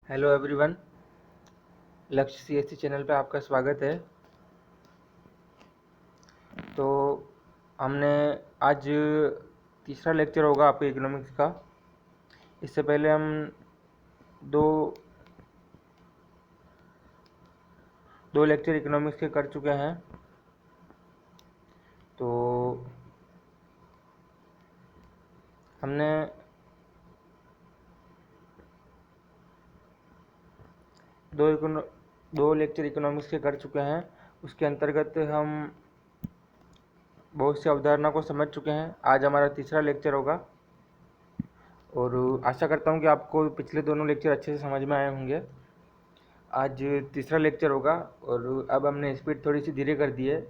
Hello everyone, लक्ष्य CSC channel पे आपका स्वागत है। तो हमने आज तीसरा लेक्चर होगा आपके इकोनॉमिक्स का। इससे पहले हम दो दो लेक्चर इकोनॉमिक्स के कर चुके हैं। तो हमने दो लेक्चर इकोनॉमिक्स के कर चुके हैं। उसके अंतर्गत हम बहुत सी अवधारणा को समझ चुके हैं। आज हमारा तीसरा लेक्चर होगा और आशा करता हूँ कि आपको पिछले दोनों लेक्चर अच्छे से समझ में आए होंगे। आज तीसरा लेक्चर होगा और अब हमने स्पीड थोड़ी सी धीरे कर दी है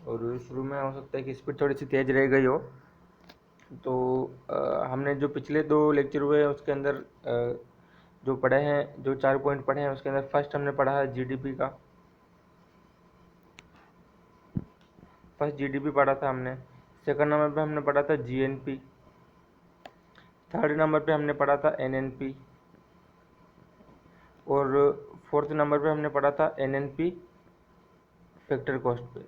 और शुरू में हो सकता है कि स्पीड थोड़ी सी तेज़ रह गई हो। तो हमने जो पिछले दो लेक्चर हुए उसके अंदर जो पढ़े हैं, जो 4 पॉइंट पढ़े हैं, उसके अंदर फर्स्ट हमने पढ़ा है जीडीपी का। फर्स्ट जीडीपी पढ़ा था हमने। सेकंड नंबर पे हमने पढ़ा था जीएनपी। थर्ड नंबर पे हमने पढ़ा था एनएनपी और फोर्थ नंबर पे हमने पढ़ा था एनएनपी फैक्टर कॉस्ट पे,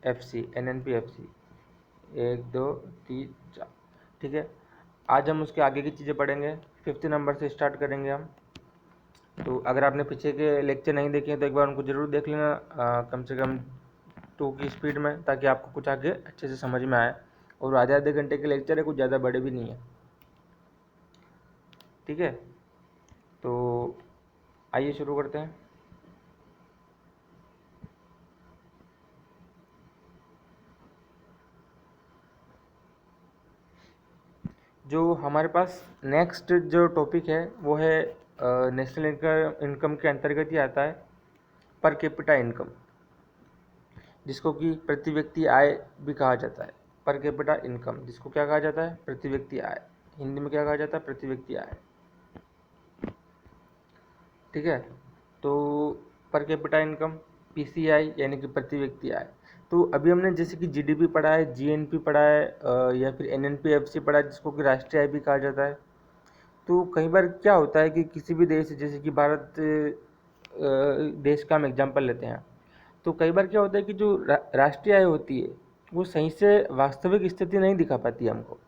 एफसी, एनएनपी एफसी। 1 2 3 4, ठीक है। आज हम उसके आगे की चीज़ें पढ़ेंगे। फिफ्थ नंबर से स्टार्ट करेंगे हम। तो अगर आपने पीछे के लेक्चर नहीं देखे हैं तो एक बार उनको ज़रूर देख लेना, कम से कम 2 की स्पीड में, ताकि आपको कुछ आगे अच्छे से समझ में आए। और आधे घंटे के लेक्चर है, कुछ ज़्यादा बड़े भी नहीं है, ठीक है। तो आइए शुरू करते हैं। जो हमारे पास नेक्स्ट जो टॉपिक है वो है नेशनल इनकम के अंतर्गत ही आता है पर कैपिटा इनकम, जिसको कि प्रति व्यक्ति आय भी कहा जाता है। पर कैपिटा इनकम जिसको क्या कहा जाता है? प्रति व्यक्ति आय। हिंदी में क्या कहा जाता है? प्रति व्यक्ति आय, ठीक है। तो पर कैपिटा इनकम, पीसीआई, यानी कि प्रति व्यक्ति आय। तो अभी हमने जैसे कि जीडीपी पढ़ा है, जीएनपी पढ़ा है, या फिर एनएनपीएफसी पढ़ा है, जिसको कि राष्ट्रीय आय भी कहा जाता है। तो कई बार क्या होता है कि किसी भी देश, जैसे कि भारत देश का हम एग्जांपल लेते हैं, तो कई बार क्या होता है कि जो राष्ट्रीय आय होती है वो सही से वास्तविक स्थिति नहीं दिखा पाती है हमको।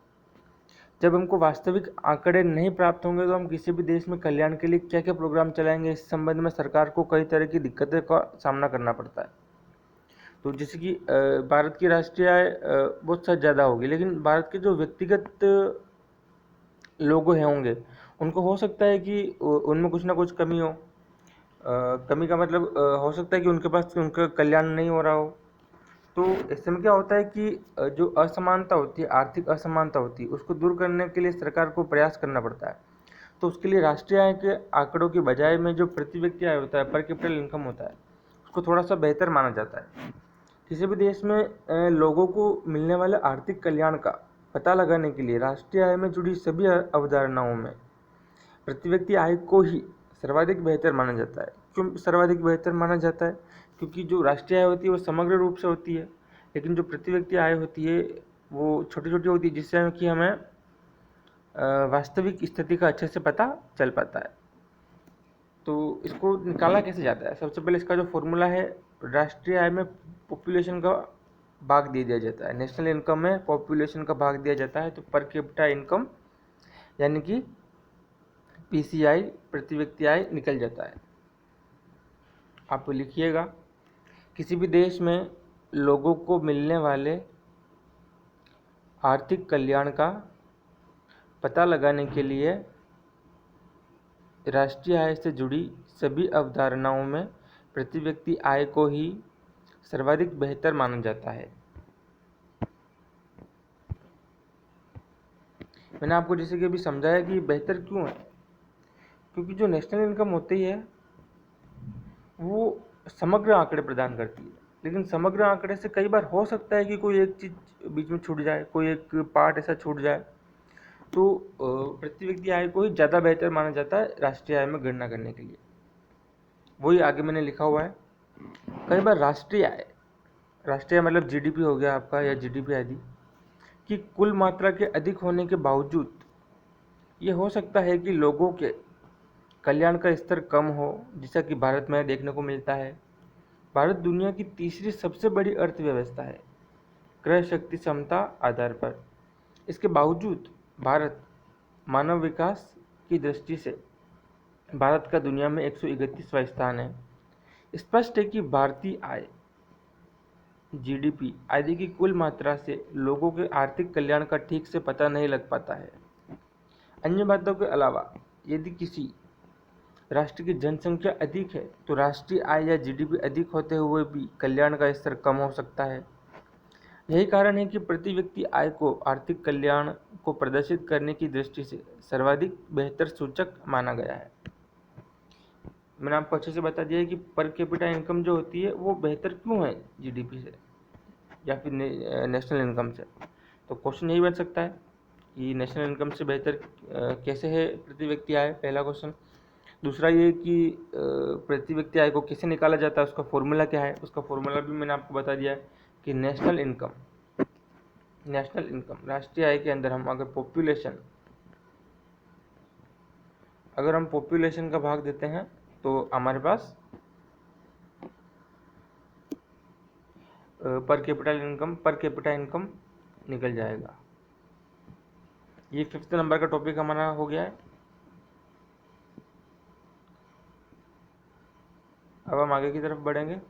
जब हमको वास्तविक आंकड़े नहीं प्राप्त होंगे तो हम किसी भी देश में कल्याण के लिए क्या क्या प्रोग्राम चलाएंगे, इस संबंध में सरकार को कई तरह की दिक्कतें का सामना करना पड़ता है। तो जैसे कि भारत की राष्ट्रीय आय बहुत ज़्यादा होगी, लेकिन भारत के जो व्यक्तिगत लोग होंगे उनको हो सकता है कि उनमें कुछ ना कुछ कमी हो। कमी का मतलब हो सकता है कि उनके पास उनका कल्याण नहीं हो रहा हो। तो ऐसे में क्या होता है कि जो असमानता होती है, आर्थिक असमानता होती है, उसको दूर करने के लिए सरकार को प्रयास करना पड़ता है। तो उसके लिए राष्ट्रीय आय के आंकड़ों की बजाय में जो प्रति व्यक्ति आय होता है, पर कैपिटल इनकम होता है, उसको थोड़ा सा बेहतर माना जाता है। किसी भी देश में लोगों को मिलने वाले आर्थिक कल्याण का पता लगाने के लिए राष्ट्रीय आय में जुड़ी सभी अवधारणाओं में प्रति व्यक्ति आय को ही सर्वाधिक बेहतर माना जाता है। क्यों सर्वाधिक बेहतर माना जाता है? क्योंकि जो राष्ट्रीय आय होती है वो समग्र रूप से होती है, लेकिन जो प्रति व्यक्ति आय होती है वो छोटी छोटी होती है, जिससे कि हमें वास्तविक स्थिति का अच्छे से पता चल पाता है। तो इसको निकाला कैसे जाता है? सबसे पहले इसका जो फॉर्मूला है, राष्ट्रीय आय में पॉपुलेशन का भाग दे दिया जाता है। नेशनल इनकम में पॉपुलेशन का भाग दिया जाता है, तो पर कैपिटा इनकम यानी कि पीसीआई, प्रति व्यक्ति आय, निकल जाता है। आप लिखिएगा, किसी भी देश में लोगों को मिलने वाले आर्थिक कल्याण का पता लगाने के लिए राष्ट्रीय आय से जुड़ी सभी अवधारणाओं में प्रति व्यक्ति आय को ही सर्वाधिक बेहतर माना जाता है। मैंने आपको जैसे कि अभी समझाया कि बेहतर क्यों है, क्योंकि जो नेशनल इनकम होती है वो समग्र आंकड़े प्रदान करती है, लेकिन समग्र आंकड़े से कई बार हो सकता है कि कोई एक चीज़ बीच में छूट जाए, कोई एक पार्ट ऐसा छूट जाए। तो प्रति व्यक्ति आय को ही ज़्यादा बेहतर माना जाता है राष्ट्रीय आय में गणना करने के लिए। वही आगे मैंने लिखा हुआ है। कई बार राष्ट्रीय मतलब जीडीपी हो गया आपका, या जीडीपी आदि की कुल मात्रा के अधिक होने के बावजूद ये हो सकता है कि लोगों के कल्याण का स्तर कम हो, जैसा कि भारत में देखने को मिलता है। भारत दुनिया की तीसरी सबसे बड़ी अर्थव्यवस्था है क्रय शक्ति क्षमता आधार पर। इसके बावजूद भारत मानव विकास की दृष्टि से भारत का दुनिया में 131वां स्थान है। स्पष्ट है कि भारतीय आय जीडीपी आदि की कुल मात्रा से लोगों के आर्थिक कल्याण का ठीक से पता नहीं लग पाता है। अन्य बातों के अलावा यदि किसी राष्ट्र की जनसंख्या अधिक है तो राष्ट्रीय आय या जीडीपी अधिक होते हुए भी कल्याण का स्तर कम हो सकता है। यही कारण है कि प्रति व्यक्ति आय को आर्थिक कल्याण को प्रदर्शित करने की दृष्टि से सर्वाधिक बेहतर सूचक माना गया है। मैंने आपको अच्छे से बता दिया है कि पर कैपिटा इनकम जो होती है वो बेहतर क्यों है जीडीपी से या फिर नेशनल इनकम से। तो क्वेश्चन यही बन सकता है कि नेशनल इनकम से बेहतर कैसे है प्रति व्यक्ति आय, पहला क्वेश्चन। दूसरा ये कि प्रति व्यक्ति आय को कैसे निकाला जाता है, उसका फॉर्मूला क्या है। उसका फॉर्मूला भी मैंने आपको बता दिया है कि नेशनल इनकम राष्ट्रीय आय के अंदर हम अगर पॉपुलेशन का भाग देते हैं तो हमारे पास पर कैपिटा इनकम निकल जाएगा। ये 5th नंबर का टॉपिक हमारा हो गया है। अब हम आगे की तरफ बढ़ेंगे।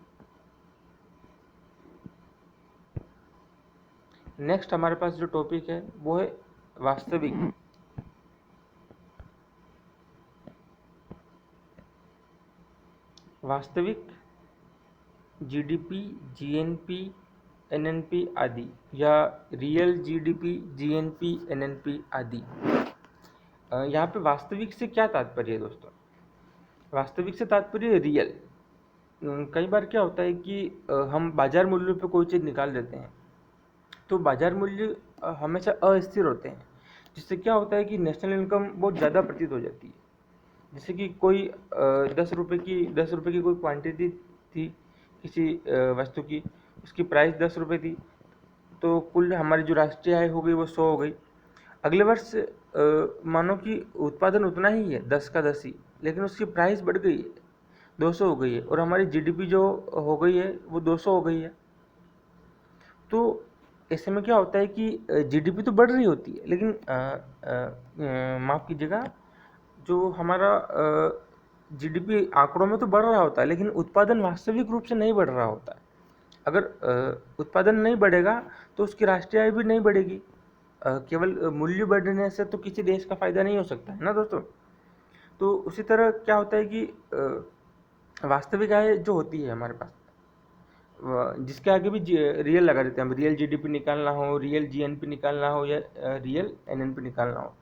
नेक्स्ट हमारे पास जो टॉपिक है वो है वास्तविक जीडीपी, जीएनपी, एनएनपी आदि या रियल जीडीपी, जीएनपी, एनएनपी आदि। यहाँ पे वास्तविक से क्या तात्पर्य है दोस्तों? वास्तविक से तात्पर्य रियल। कई बार क्या होता है कि हम बाजार मूल्य पे कोई चीज़ निकाल देते हैं तो बाजार मूल्य हमेशा अस्थिर होते हैं, जिससे क्या होता है कि नेशनल इनकम बहुत ज़्यादा प्रतीत हो जाती है। जैसे कि कोई 10 रुपये की कोई क्वांटिटी थी किसी वस्तु की, उसकी प्राइस 10 रुपये थी, तो कुल हमारी जो राष्ट्रीय आय हो गई वो 100 हो गई। अगले वर्ष मानो कि उत्पादन उतना ही है 10 का 10 ही, लेकिन उसकी प्राइस बढ़ गई है 200 हो गई है और हमारी जीडीपी जो हो गई है वो 200 हो गई है। तो ऐसे में क्या होता है कि जीडीपी तो बढ़ रही होती है, लेकिन माफ़ कीजिएगा, जो हमारा जीडीपी आंकड़ों में तो बढ़ रहा होता है लेकिन उत्पादन वास्तविक रूप से नहीं बढ़ रहा होता है। अगर उत्पादन नहीं बढ़ेगा तो उसकी राष्ट्रीय आय भी नहीं बढ़ेगी। केवल मूल्य बढ़ने से तो किसी देश का फायदा नहीं हो सकता है ना दोस्तों। तो उसी तरह क्या होता है कि वास्तविक आय जो होती है हमारे पास, जिसके आगे भी रियल लगा देते हैं हम, रियल जीडीपी निकालना हो, रियल जीएनपी निकालना हो या रियल एनएनपी निकालना हो,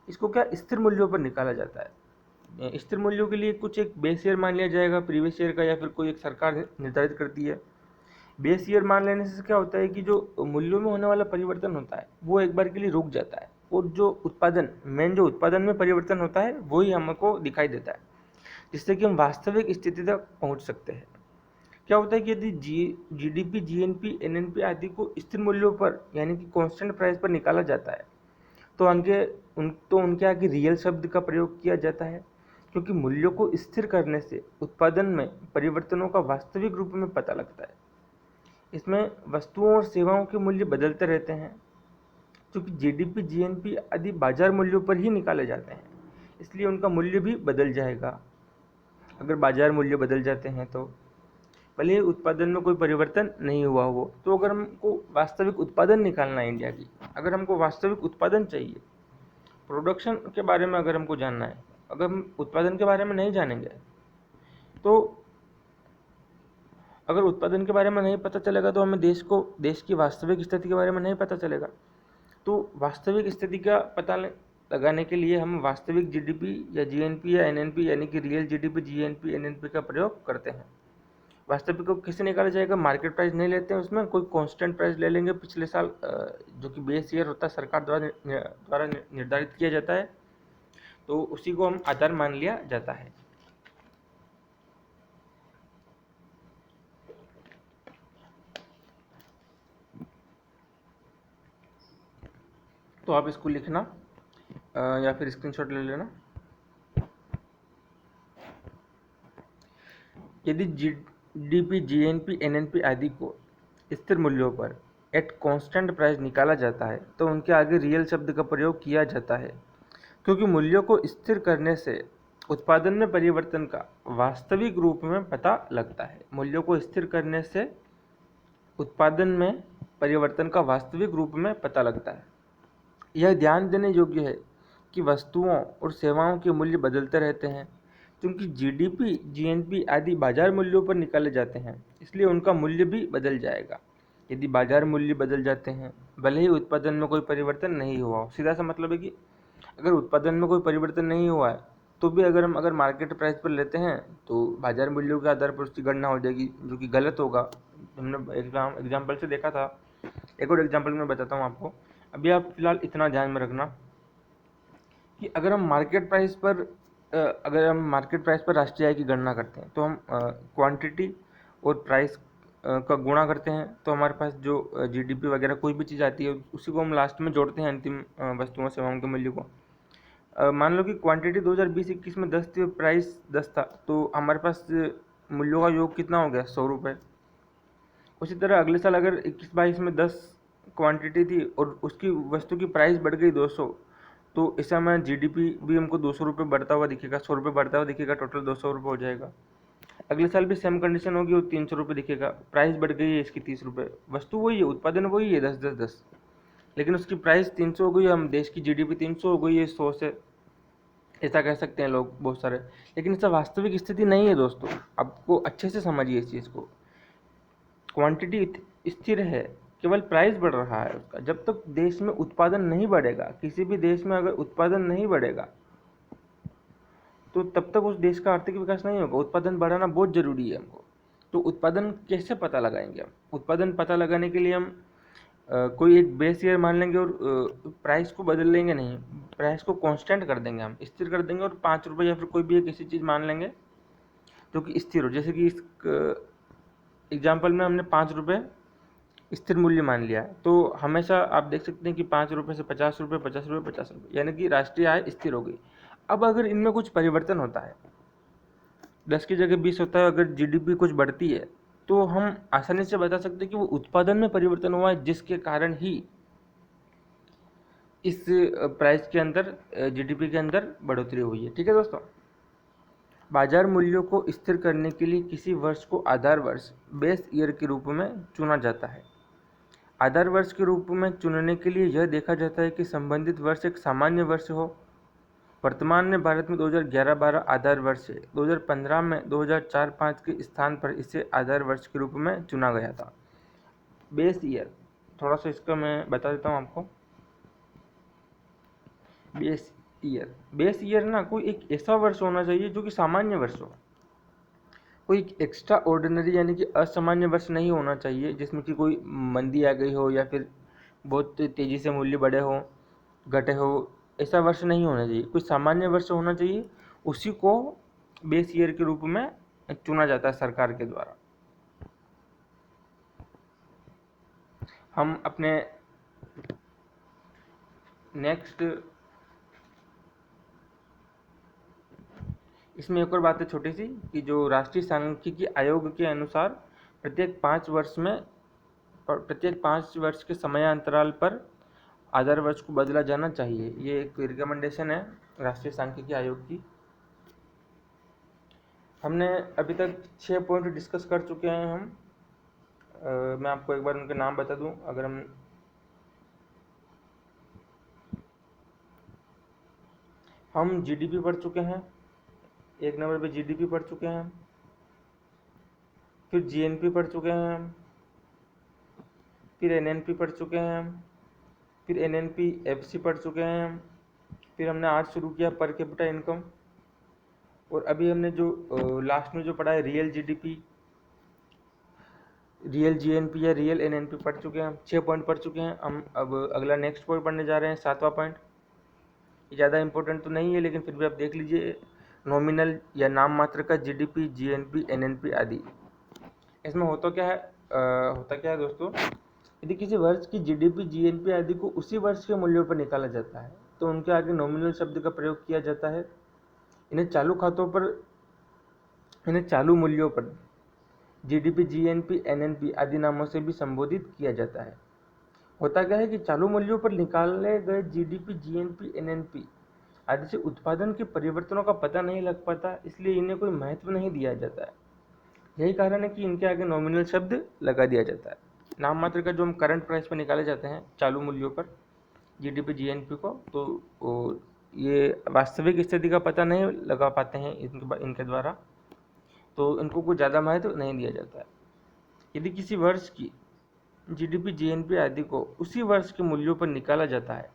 इसको क्या स्थिर मूल्यों पर निकाला जाता है। स्थिर मूल्यों के लिए कुछ एक बेस ईयर मान लिया जाएगा प्रीवियस ईयर का, या फिर कोई एक सरकार निर्धारित करती है। बेस ईयर मान लेने से क्या होता है कि जो मूल्यों में होने वाला परिवर्तन होता है वो एक बार के लिए रुक जाता है, और जो उत्पादन में परिवर्तन होता है वही हमको दिखाई देता है, जिससे कि हम वास्तविक स्थिति तक पहुंच सकते हैं। क्या होता है कि यदि जीडीपी, जीएनपी, एनएनपी आदि को स्थिर मूल्यों पर यानी कि कांस्टेंट प्राइस पर निकाला जाता है तो उनके आगे रियल शब्द का प्रयोग किया जाता है, क्योंकि मूल्यों को स्थिर करने से उत्पादन में परिवर्तनों का वास्तविक रूप में पता लगता है। इसमें वस्तुओं और सेवाओं के मूल्य बदलते रहते हैं, क्योंकि जीडीपी, जीएनपी आदि बाजार मूल्यों पर ही निकाले जाते हैं, इसलिए उनका मूल्य भी बदल जाएगा अगर बाजार मूल्य बदल जाते हैं तो। भले ही उत्पादन में कोई परिवर्तन नहीं हुआ हो, तो अगर हमको वास्तविक उत्पादन निकालना है इंडिया की, अगर हमको वास्तविक उत्पादन चाहिए, प्रोडक्शन के बारे में अगर हमको जानना है, अगर हम उत्पादन के बारे में नहीं जानेंगे तो अगर उत्पादन के बारे में नहीं पता चलेगा तो हमें देश की वास्तविक स्थिति के बारे में नहीं पता चलेगा। तो वास्तविक स्थिति का पता लगाने के लिए हम वास्तविक जीडीपी या जीएनपी या एनएनपी यानी कि रियल जीडीपी, जीएनपी, एनएनपी का प्रयोग करते हैं। वास्तविक को कैसे निकाला जाएगा? मार्केट प्राइस नहीं लेते हैं, उसमें कोई कांस्टेंट प्राइस ले लेंगे पिछले साल, जो कि बेस ईयर होता है, सरकार द्वारा निर्धारित किया जाता है, तो उसी को हम आधार मान लिया जाता है। तो आप इसको लिखना या फिर स्क्रीनशॉट ले लेना। यदि जीडीपी, जीएनपी, एनएनपी आदि को स्थिर मूल्यों पर एट कांस्टेंट प्राइस निकाला जाता है तो उनके आगे रियल शब्द का प्रयोग किया जाता है, क्योंकि मूल्यों को स्थिर करने से उत्पादन में परिवर्तन का वास्तविक रूप में पता लगता है। मूल्यों को स्थिर करने से उत्पादन में परिवर्तन का वास्तविक रूप में पता लगता है। यह ध्यान देने योग्य है कि वस्तुओं और सेवाओं के मूल्य बदलते रहते हैं, क्योंकि जीडीपी, जीएनपी आदि बाजार मूल्यों पर निकाले जाते हैं, इसलिए उनका मूल्य भी बदल जाएगा। यदि बाजार मूल्य बदल जाते हैं, भले ही उत्पादन में कोई परिवर्तन नहीं हुआ हो। सीधा सा मतलब है कि अगर उत्पादन में कोई परिवर्तन नहीं हुआ है तो भी अगर हम मार्केट प्राइस पर लेते हैं तो बाजार मूल्यों के आधार पर उसकी गणना हो जाएगी, जो कि गलत होगा। हमने एग्जाम्पल से देखा था। एक और एग्जाम्पल मैं बताता हूँ आपको। अभी आप फिलहाल इतना ध्यान में रखना कि अगर हम मार्केट प्राइस पर राष्ट्रीय आय की गणना करते हैं तो हम क्वांटिटी और प्राइस का गुणा करते हैं, तो हमारे पास जो जीडीपी वगैरह कोई भी चीज़ आती है उसी को हम लास्ट में जोड़ते हैं अंतिम वस्तुओं सेवाओं के मूल्य को। मान लो कि क्वांटिटी 2020-21 में 10 थी और प्राइस 10 था, तो हमारे पास मूल्यों का योग कितना हो गया? 100 रुपये। उसी तरह अगले साल अगर 21-22 में 10 क्वांटिटी थी और उसकी वस्तु की प्राइस बढ़ गई 200, तो इस समय जीडीपी भी हमको 200 रुपये बढ़ता हुआ दिखेगा, 100 रुपये बढ़ता हुआ दिखेगा, टोटल 200 रुपये हो जाएगा। अगले साल भी सेम कंडीशन होगी और 300 रुपये दिखेगा, प्राइस बढ़ गई है इसकी 30 रुपये, वस्तु वही है, उत्पादन वही है 10-10-10, लेकिन उसकी प्राइस 300 हो गई है, हम देश की जीडीपी 300 हो गई है 100 से, ऐसा कह सकते हैं लोग बहुत सारे। लेकिन इसका वास्तविक स्थिति नहीं है दोस्तों, आपको अच्छे से समझिए इस चीज़ को। क्वांटिटी स्थिर है, केवल प्राइस बढ़ रहा है उसका। जब तक देश में उत्पादन नहीं बढ़ेगा, किसी भी देश में अगर उत्पादन नहीं बढ़ेगा तो तब तक उस देश का आर्थिक विकास नहीं होगा। उत्पादन बढ़ाना बहुत जरूरी है हमको। तो उत्पादन कैसे पता लगाएंगे हम? उत्पादन पता लगाने के लिए हम कोई एक बेस ईयर मान लेंगे और प्राइस को बदल लेंगे नहीं, प्राइस को कांस्टेंट कर देंगे, हम स्थिर कर देंगे और 5 रुपये या फिर कोई भी एक ऐसी चीज़ मान लेंगे जो कि स्थिर हो। जैसे कि इस एग्जाम्पल में हमने 5 रुपये स्थिर मूल्य मान लिया, तो हमेशा आप देख सकते हैं कि 5 रुपये से 50 रुपये, 50 रुपये, 50 रुपये, यानी कि राष्ट्रीय आय स्थिर हो गई। अब अगर इनमें कुछ परिवर्तन होता है, 10 की जगह 20 होता है, अगर जीडीपी कुछ बढ़ती है, तो हम आसानी से बता सकते हैं कि वो उत्पादन में परिवर्तन हुआ है, जिसके कारण ही इस प्राइस के अंदर, जीडीपी के अंदर बढ़ोतरी हुई है। ठीक है दोस्तों, बाजार मूल्यों को स्थिर करने के लिए किसी वर्ष को आधार वर्ष, बेस ईयर के रूप में चुना जाता है। आधार वर्ष के रूप में चुनने के लिए यह देखा जाता है कि संबंधित वर्ष एक सामान्य वर्ष हो। वर्तमान में भारत में 2011-12 आधार वर्ष है। 2015 में 2004-5 के स्थान पर इसे आधार वर्ष के रूप में चुना गया था। बेस ईयर, थोड़ा सा इसका मैं बता देता हूँ आपको। बेस ईयर ना कोई एक ऐसा वर्ष होना चाहिए जो कि सामान्य वर्ष हो, कोई एक्स्ट्रा ऑर्डिनरी यानी कि असामान्य वर्ष नहीं होना चाहिए, जिसमें कि कोई मंदी आ गई हो या फिर बहुत तेज़ी से मूल्य बढ़े हो, घटे हो, ऐसा वर्ष नहीं होना चाहिए। कोई सामान्य वर्ष होना चाहिए, उसी को बेस ईयर के रूप में चुना जाता है सरकार के द्वारा। हम अपने नेक्स्ट, इसमें एक और बात है छोटी सी, कि जो राष्ट्रीय सांख्यिकी आयोग के अनुसार प्रत्येक 5 वर्ष के समयांतराल पर आधार वर्ष को बदला जाना चाहिए। ये एक रिकमेंडेशन है राष्ट्रीय सांख्यिकी आयोग की। हमने अभी तक 6 पॉइंट डिस्कस कर चुके हैं हम। मैं आपको एक बार उनके नाम बता दूं। अगर हम जीडीपी पढ़ चुके हैं, 1 नंबर पे जीडीपी पढ़ चुके हैं, फिर जीएनपी पढ़ चुके हैं हम, फिर एनएनपी पढ़ चुके हैं हम, फिर एनएनपी एफसी पढ़ चुके हैं हम, फिर हमने आज शुरू किया पर कैपिटा इनकम, और अभी हमने जो लास्ट में जो पढ़ा है रियल जीडीपी, रियल जीएनपी या रियल एनएनपी पढ़ चुके हैं हम। 6 पॉइंट पढ़ चुके हैं हम। अब अगला नेक्स्ट पॉइंट पढ़ने जा रहे हैं, 7वां पॉइंट। ज़्यादा इंपॉर्टेंट तो नहीं है, लेकिन फिर भी आप देख लीजिए। नॉमिनल या नाम मात्र का जीडीपी, जीएनपी, एनएनपी आदि। इसमें होता क्या है दोस्तों, यदि किसी वर्ष की जीडीपी, जीएनपी आदि को उसी वर्ष के मूल्यों पर निकाला जाता है तो उनके आगे नॉमिनल शब्द का प्रयोग किया जाता है। इन्हें चालू खातों पर इन्हें चालू मूल्यों पर जीडीपी, जीएनपी, एनएनपी आदि नामों से भी संबोधित किया जाता है। होता क्या है कि चालू मूल्यों पर निकाले गए जीडीपी, जीएनपी, एनएनपी आदि से उत्पादन के परिवर्तनों का पता नहीं लग पाता, इसलिए इन्हें कोई महत्व नहीं दिया जाता है। यही कारण है कि इनके आगे नॉमिनल शब्द लगा दिया जाता है। नाम मात्र का जो हम करंट प्राइस पर निकाले जाते हैं चालू मूल्यों पर जीडीपी, जीएनपी को, तो ये वास्तविक स्थिति का पता नहीं लगा पाते हैं इनके द्वारा, तो इनको कोई ज़्यादा महत्व नहीं दिया जाता है। यदि किसी वर्ष की जीडीपी, जीएनपी आदि को उसी वर्ष के मूल्यों पर निकाला जाता है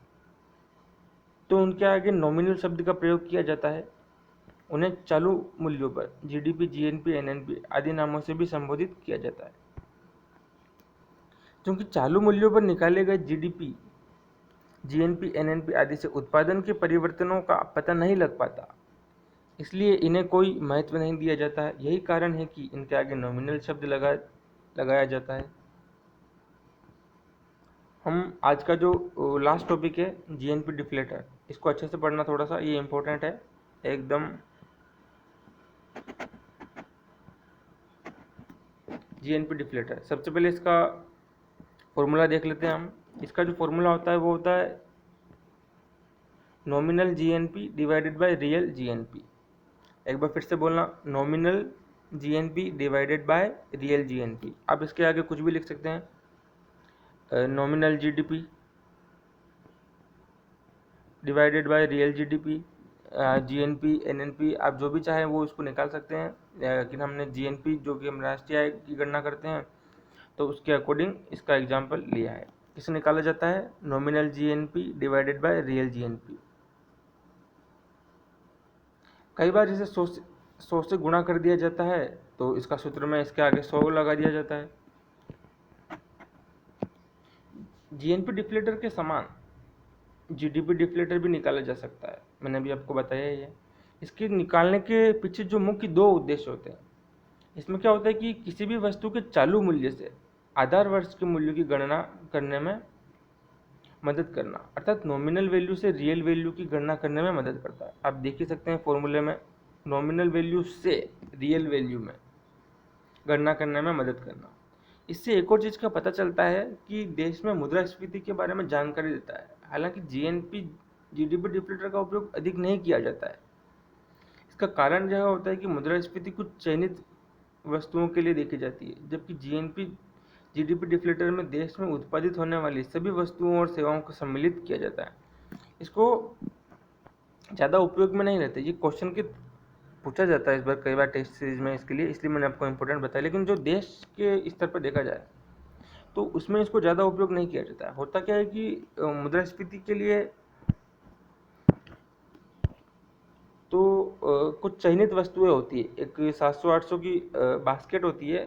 तो उनके आगे नॉमिनल शब्द का प्रयोग किया जाता है। उन्हें चालू मूल्यों पर जीडीपी, जीएनपी, एनएनपी आदि नामों से भी संबोधित किया जाता है। क्योंकि चालू मूल्यों पर निकाले गए जीडीपी, जीएनपी, एनएनपी आदि से उत्पादन के परिवर्तनों का पता नहीं लग पाता, इसलिए इन्हें कोई महत्व नहीं दिया जाता है। यही कारण है कि इनके आगे नॉमिनल शब्द लगाया जाता है। हम आज का जो लास्ट टॉपिक है जीएनपी डिफ्लेटर, इसको अच्छे से पढ़ना, थोड़ा सा ये इम्पोर्टेंट है एकदम। जीएनपी डिफ्लेटर, सबसे पहले इसका फॉर्मूला देख लेते हैं हम। इसका जो फॉर्मूला होता है वो होता है nominal GNP divided by real GNP. एक बार फिर से बोलना, nominal GNP divided by real GNP. आप इसके आगे कुछ भी लिख सकते हैं, nominal GDP divided by real GDP, GNP, NNP, आप जो भी चाहें वो इसको निकाल सकते हैं, लेकिन हमने जीएनपी जो कि हम राष्ट्रीय आय की गणना करते हैं तो उसके अकॉर्डिंग इसका एग्जाम्पल लिया है। इसे निकाला जाता है nominal GNP divided by real GNP. कई बार इसे 100 से गुणा कर दिया जाता है, तो इसका सूत्र में इसके आगे 100 लगा दिया जाता है। जीएनपी डिफ्लेटर के समान जीडीपी डिफ्लेटर भी निकाला जा सकता है, मैंने अभी आपको बताया ही है। इसके निकालने के पीछे जो मुख्य दो उद्देश्य होते हैं, इसमें क्या होता है कि किसी भी वस्तु के चालू मूल्य से आधार वर्ष के मूल्य की गणना करने में मदद करना, अर्थात नॉमिनल वैल्यू से रियल वैल्यू की गणना करने में मदद करता है। आप देख ही सकते हैं फॉर्मूले में, नॉमिनल वैल्यू से रियल वैल्यू में गणना करने में मदद करना। इससे एक और चीज़ का पता चलता है कि देश में मुद्रास्फीति के बारे में जानकारी देता है। हालांकि जीएनपी, जीडीपी डिफ्लेटर का उपयोग अधिक नहीं किया जाता है। इसका कारण यह होता है कि मुद्रास्फीति कुछ चयनित वस्तुओं के लिए देखी जाती है, जबकि जीएनपी, जीडीपी डिफ्लेटर में देश में उत्पादित होने वाली सभी वस्तुओं और सेवाओं को सम्मिलित किया जाता है। इसको ज़्यादा उपयोग में नहीं रहते। ये क्वेश्चन के पूछा जाता है इस बार कई बार टेस्ट सीरीज में, इसके लिए इसलिए मैंने आपको इम्पोर्टेंट बताया। लेकिन जो देश के स्तर पर देखा जाए तो उसमें इसको ज़्यादा उपयोग नहीं किया जाता है। होता क्या है कि मुद्रास्फीति के लिए तो कुछ चयनित वस्तुएं होती है, एक 700-800 की बास्केट होती है,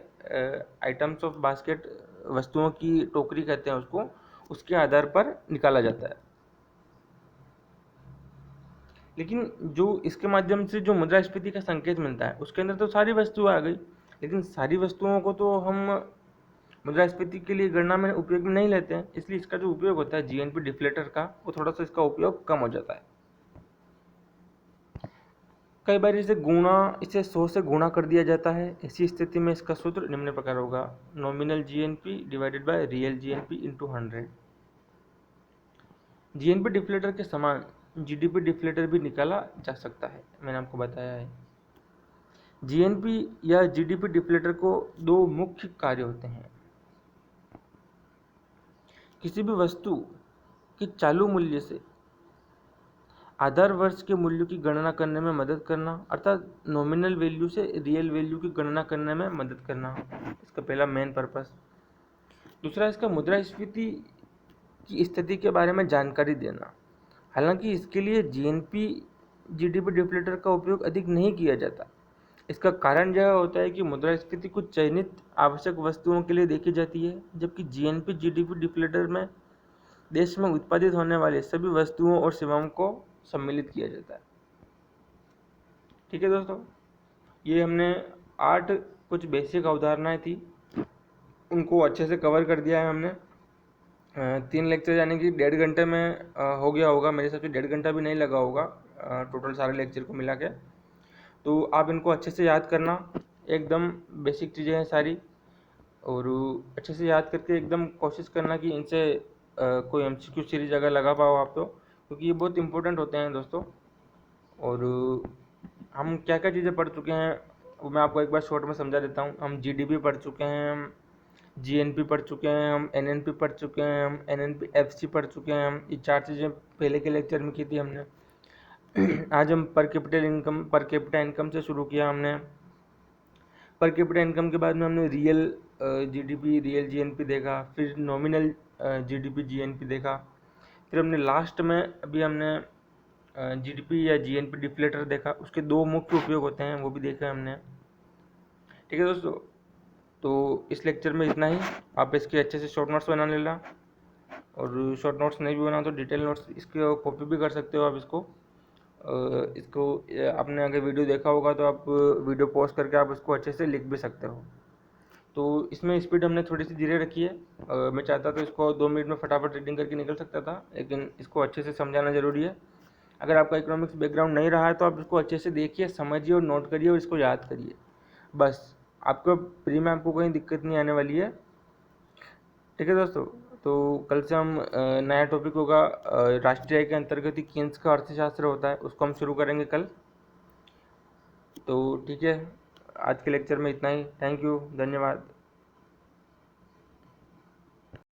आइटम्स ऑफ बास्केट, वस्तुओं की टोकरी कहते हैं उसको, उसके आधार पर निकाला जाता है। लेकिन जो इसके माध्यम से जो मुद्रास्फीति का संकेत मिलता है उसके अंदर तो सारी वस्तुएं आ गई, लेकिन सारी वस्तुओं को तो हम मुद्रास्फीति के लिए गणना में उपयोग में नहीं लेते हैं, इसलिए इसका जो उपयोग होता है जीएनपी डिफ्लेटर का, वो थोड़ा सा इसका उपयोग कम हो जाता है। कई बार इसे 100 से गुणा कर दिया जाता है। ऐसी स्थिति में इसका सूत्र निम्न प्रकार होगा, nominal GNP divided by real GNP into 100। GNP deflator के समान जीडीपी डिफ्लेटर भी निकाला जा सकता है, मैंने आपको बताया है। जीएनपी या जीडीपी डिफ्लेटर को दो मुख्य कार्य होते हैं। किसी भी वस्तु के चालू मूल्य से आधार वर्ष के मूल्य की गणना करने में मदद करना, अर्थात नॉमिनल वैल्यू से रियल वैल्यू की गणना करने में मदद करना, इसका पहला मेन पर्पस। दूसरा, इसका मुद्रास्फीति की स्थिति के बारे में जानकारी देना। हालांकि इसके लिए जीएनपी, जीडीपी डिफ्लेटर का उपयोग अधिक नहीं किया जाता। इसका कारण यह होता है कि मुद्रास्फीति कुछ चयनित आवश्यक वस्तुओं के लिए देखी जाती है, जबकि जीएनपी, जीडीपी डिफ्लेटर में देश में उत्पादित होने वाले सभी वस्तुओं और सेवाओं को सम्मिलित किया जाता है। ठीक है दोस्तों, ये हमने 8 कुछ बेसिक अवधारणाएं थी, उनको अच्छे से कवर कर दिया है हमने। 3 लेक्चर यानी कि 1.5 घंटे में हो गया होगा, मेरे हिसाब से 1.5 घंटा भी नहीं लगा होगा टोटल सारे लेक्चर को मिला के। तो आप इनको अच्छे से याद करना, एकदम बेसिक चीज़ें हैं सारी, और अच्छे से याद करके एकदम कोशिश करना कि इनसे कोई एमसीक्यू सीरीज अगर लगा पाओ आप तो, क्योंकि ये बहुत इंपॉर्टेंट होते हैं दोस्तों। और हम क्या क्या चीज़ें पढ़ चुके हैं वो मैं आपको एक बार शॉर्ट में समझा देता हूँ। हम जीडीपी पढ़ चुके हैं, हम जीएनपी पढ़ चुके हैं, हम एनएनपी पढ़ चुके हैं, हम एनएनपी एफसी पढ़ चुके हैं। हम ये 4 चीज़ें पहले के लेक्चर में की थी हमने। आज हम पर कैपिटा इनकम से शुरू किया हमने। पर कैपिटा इनकम के बाद में हमने रियल जीडीपी, रियल जीएनपी देखा, फिर नॉमिनल जीडीपी, जीएनपी देखा, फिर हमने लास्ट में अभी हमने जीडीपी या जीएनपी डिफ्लेटर देखा। उसके 2 मुख्य उपयोग होते हैं, वो भी देखे हमने। ठीक है दोस्तों, तो इस लेक्चर में इतना ही। आप इसके अच्छे से शॉर्ट नोट्स बना लेना, और शॉर्ट नोट्स नहीं भी बनाओ तो डिटेल नोट्स इसके कॉपी भी कर सकते हो आप इसको। आपने अगर वीडियो देखा होगा तो आप वीडियो पॉज करके आप इसको अच्छे से लिख भी सकते हो। तो इसमें स्पीड हमने थोड़ी सी धीरे रखी है। मैं चाहता तो इसको 2 मिनट में फटाफट रीडिंग करके निकल सकता था, लेकिन इसको अच्छे से समझाना ज़रूरी है। अगर आपका इकोनॉमिक्स बैकग्राउंड नहीं रहा है तो आप इसको अच्छे से देखिए, समझिए और नोट करिए और इसको याद करिए। बस आपको प्री में आपको कोई दिक्कत नहीं आने वाली है। ठीक है दोस्तों, तो कल से हम नया टॉपिक होगा, राष्ट्रीय आय के अंतर्गत ही केंद्र का अर्थशास्त्र होता है, उसको हम शुरू करेंगे कल। तो ठीक है, आज के लेक्चर में इतना ही। थैंक यू, धन्यवाद।